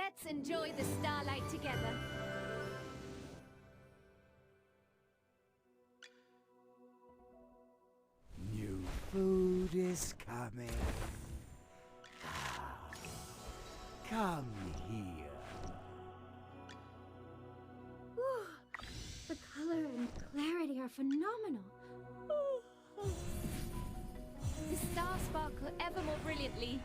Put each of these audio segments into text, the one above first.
Let's enjoy the starlight together. New food is coming. Ah, come here. Whew. The color and clarity are phenomenal. The stars sparkle ever more brilliantly.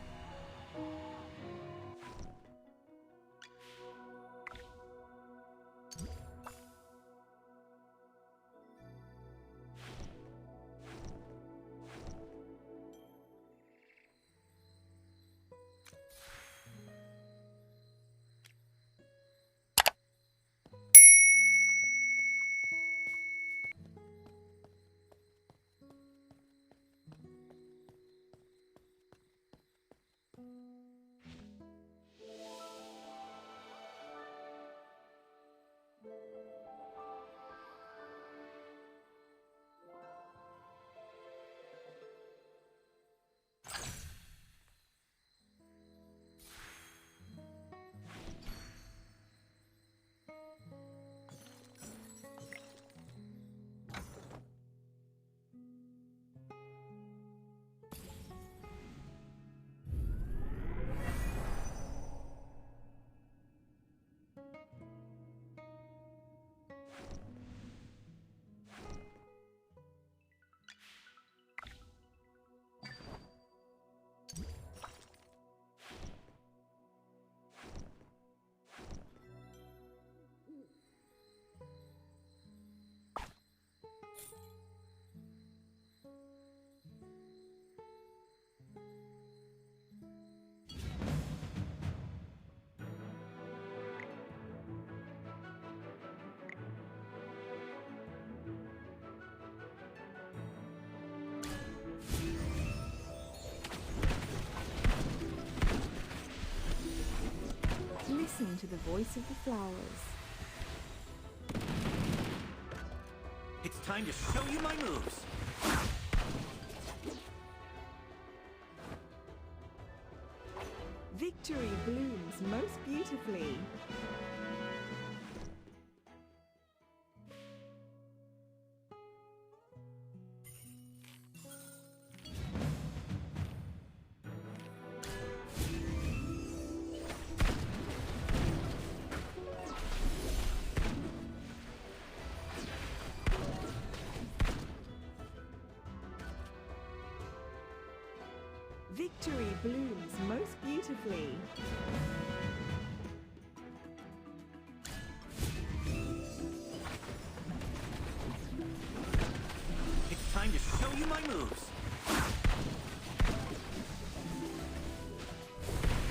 Listen to the voice of the flowers. It's time to show you my moves. Victory blooms most beautifully. Victory blooms most beautifully. It's time to show you my moves.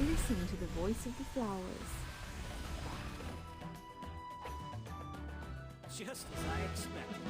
Listen to the voice of the flowers. Just as I expected.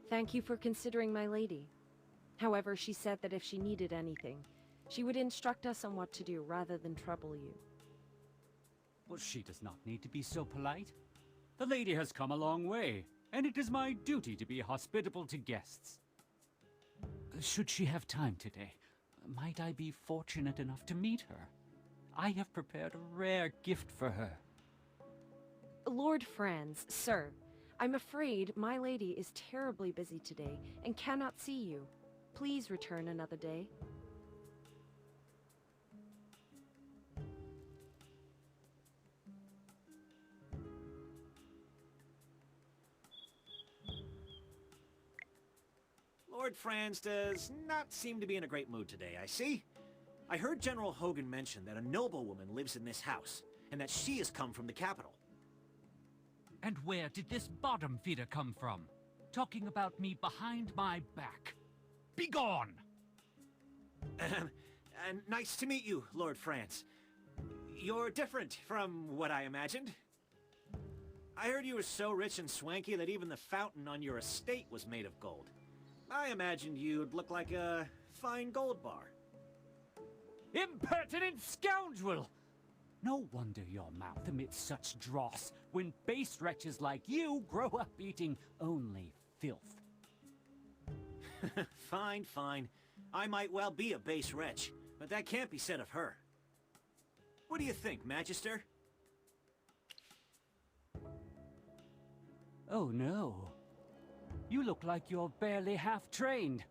Thank you for considering my lady. However, she said that if she needed anything, she would instruct us on what to do rather than trouble you. Well, she does not need to be so polite. The lady has come a long way, and it is my duty to be hospitable to guests. Should she have time today, might I be fortunate enough to meet her? I have prepared a rare gift for her. Lord Franz, sir, I'm afraid my lady is terribly busy today and cannot see you. Please return another day. Lord Franz does not seem to be in a great mood today, I see. I heard General Hogan mention that a noblewoman lives in this house, and that she has come from the capital. And where did this bottom feeder come from? Talking about me behind my back. Begone! And nice to meet you, Lord Franz. You're different from what I imagined. I heard you were so rich and swanky that even the fountain on your estate was made of gold. I imagined you'd look like a fine gold bar. Impertinent scoundrel! No wonder your mouth emits such dross when base wretches like you grow up eating only filth. Fine, fine. I might well be a base wretch, but that can't be said of her. What do you think, Magister? Oh no. You look like you're barely half-trained.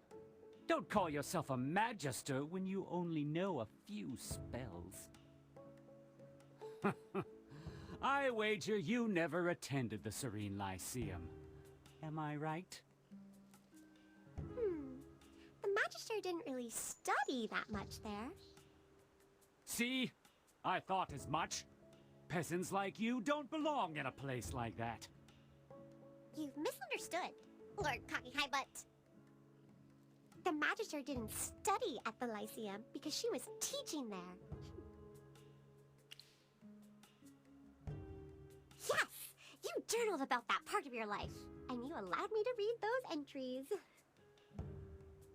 Don't call yourself a magister when you only know a few spells. I wager you never attended the Serene Lyceum. Am I right? The Magister didn't really study that much there. See? I thought as much. Peasants like you don't belong in a place like that. You've misunderstood, Lord Cocky High Butt. The Magister didn't study at the Lyceum because she was teaching there. Yes! You journaled about that part of your life, and you allowed me to read those entries.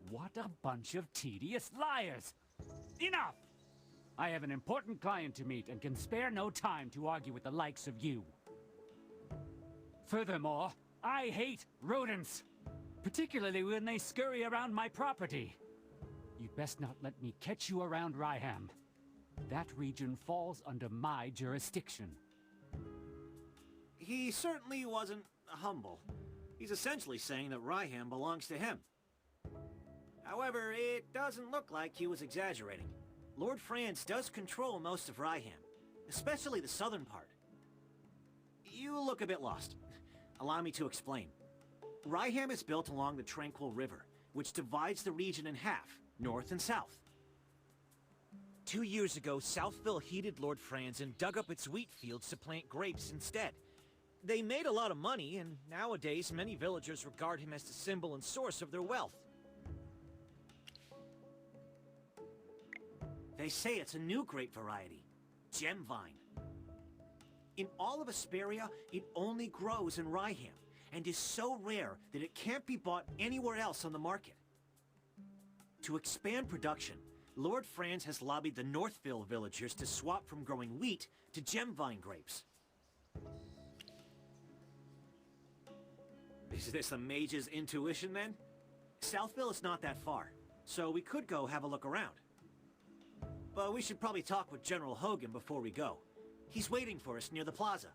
What a bunch of tedious liars! Enough! I have an important client to meet and can spare no time to argue with the likes of you. Furthermore, I hate rodents, particularly when they scurry around my property. You'd best not let me catch you around Ryham. That region falls under my jurisdiction. He certainly wasn't humble. He's essentially saying that Ryham belongs to him. However, it doesn't look like he was exaggerating. Lord Franz does control most of Ryham, especially the southern part. You look a bit lost. Allow me to explain. Ryham is built along the Tranquil River, which divides the region in half, north and south. 2 years ago, Southville heeded Lord Franz and dug up its wheat fields to plant grapes instead. They made a lot of money, and nowadays many villagers regard him as the symbol and source of their wealth. They say it's a new grape variety, Gem Vine. In all of Esperia, it only grows in Ryham, and is so rare that it can't be bought anywhere else on the market. To expand production, Lord Franz has lobbied the Northville villagers to swap from growing wheat to Gem Vine grapes. Is this a mage's intuition, then? Southville is not that far, so we could go have a look around. But we should probably talk with General Hogan before we go. He's waiting for us near the plaza.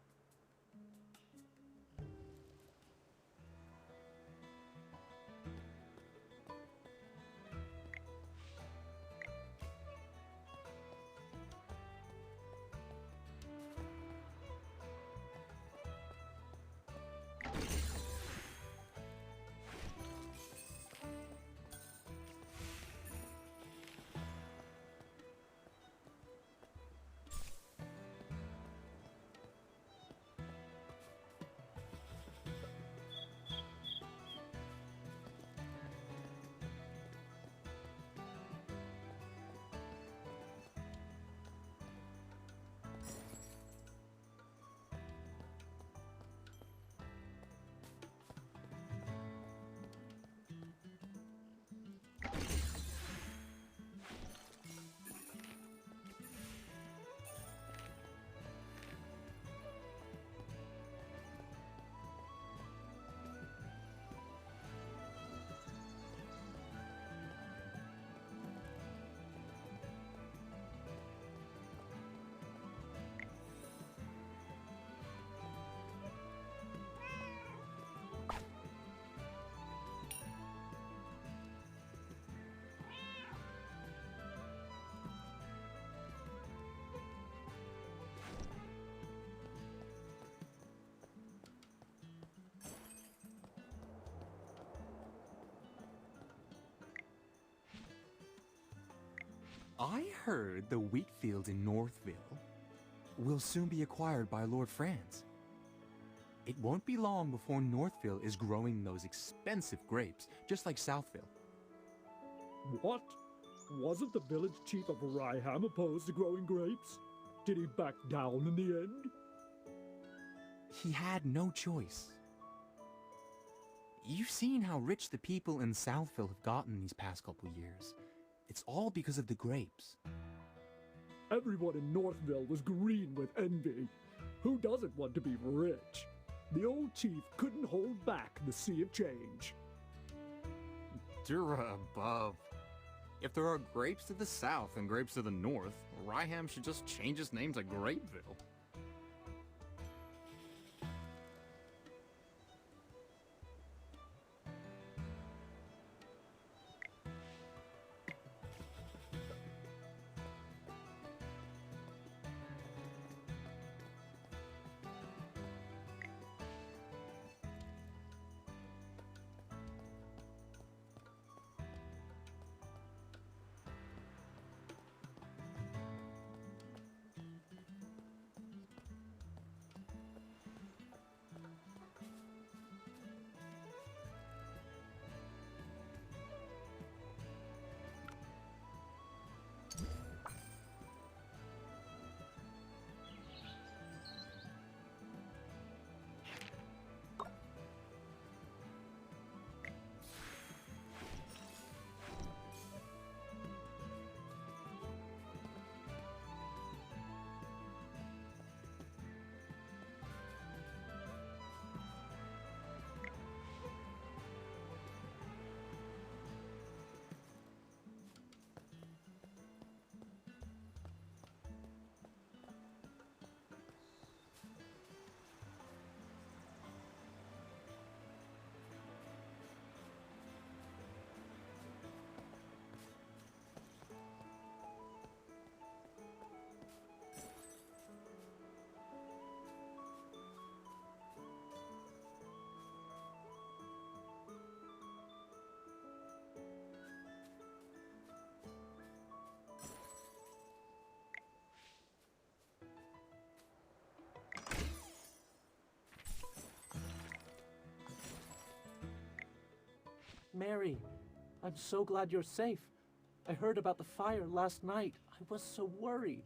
I heard the wheat field in Northville will soon be acquired by Lord Franz. It won't be long before Northville is growing those expensive grapes, just like Southville. What? Wasn't the village chief of Ryham opposed to growing grapes? Did he back down in the end? He had no choice. You've seen how rich the people in Southville have gotten these past couple years. It's all because of the grapes. Everyone in Northville was green with envy. Who doesn't want to be rich? The old chief couldn't hold back the sea of change. Dura above. If there are grapes to the south and grapes to the north, Ryham should just change its name to Grapeville. Mary, I'm so glad you're safe. I heard about the fire last night. I was so worried.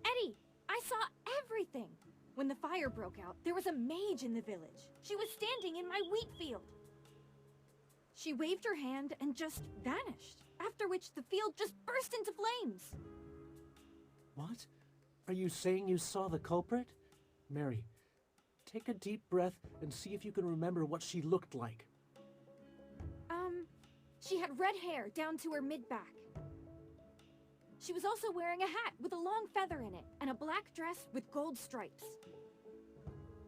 Eddie, I saw everything. When the fire broke out, there was a mage in the village. She was standing in my wheat field. She waved her hand and just vanished, after which the field just burst into flames. What? Are you saying you saw the culprit? Mary, take a deep breath and see if you can remember what she looked like. She had red hair down to her mid-back. She was also wearing a hat with a long feather in it, and a black dress with gold stripes.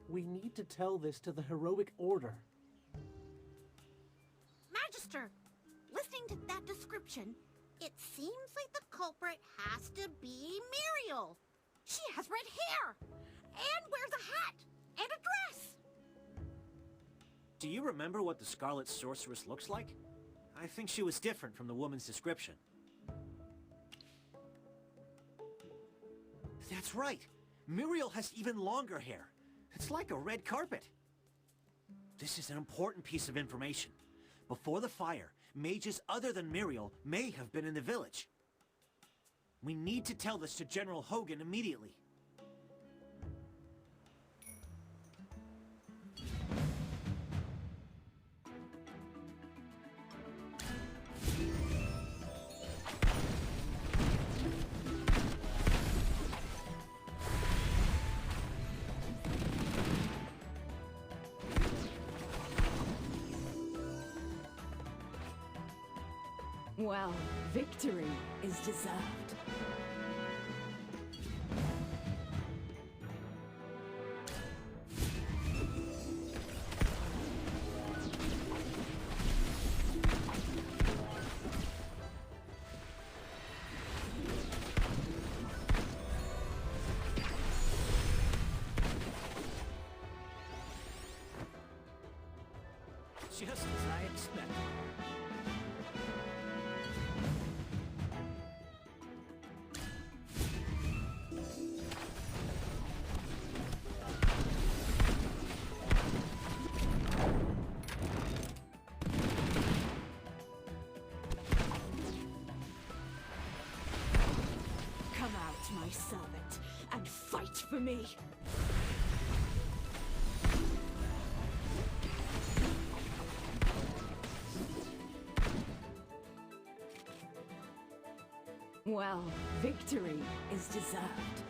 We need to tell this to the heroic order. Magister, listening to that description, it seems like the culprit has to be Muriel. She has red hair, and wears a hat, and a dress. Do you remember what the Scarlet Sorceress looks like? I think she was different from the woman's description. That's right. Muriel has even longer hair. It's like a red carpet. This is an important piece of information. Before the fire, mages other than Muriel may have been in the village. We need to tell this to General Hogan immediately. Well, victory is deserved. Just as I expected. my servant and fight for me. Well, victory is deserved.